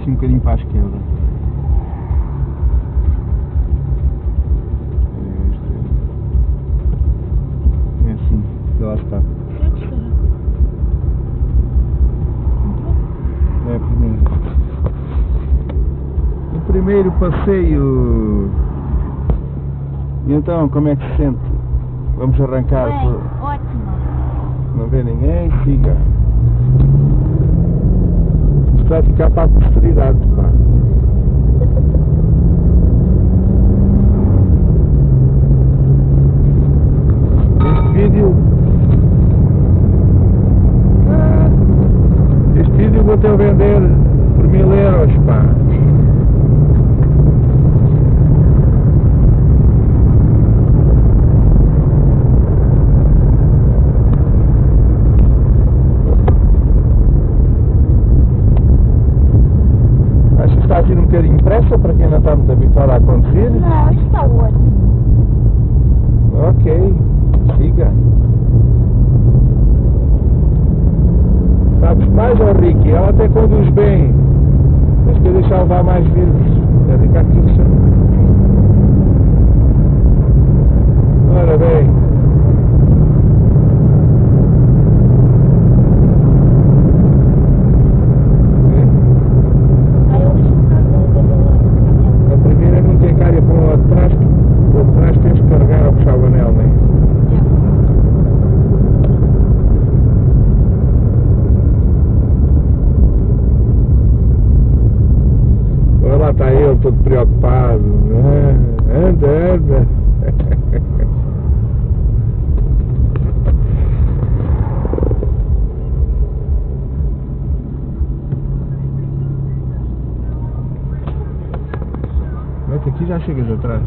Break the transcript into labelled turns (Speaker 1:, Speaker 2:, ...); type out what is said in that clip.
Speaker 1: assim um bocadinho para a esquerda. É assim, lá está. É primeiro. O primeiro passeio. E então, como é que se sente? Vamos arrancar.
Speaker 2: Bem, ótimo.
Speaker 1: Não vê ninguém? Siga. Isto vai ficar para a posteridade, pá. Este vídeo vou-te a vender por 1000 euros, pá. Acho que está a vir um bocadinho de pressa para quem não está muito habituado a conduzir.
Speaker 2: Não, isto está ótimo.
Speaker 1: Ok, siga. Sabes mais, Henrique? Ela até conduz bem. Mas quer deixar levar mais vezes. É ficar aqui no chão. Ora bem. A primeira não tem calha para o lado de trás. O lado de trás tens que carregar ou puxar o anel, não é? Olha lá está ele todo preocupado. Anda, anda. Vai que aqui já chegas atrás.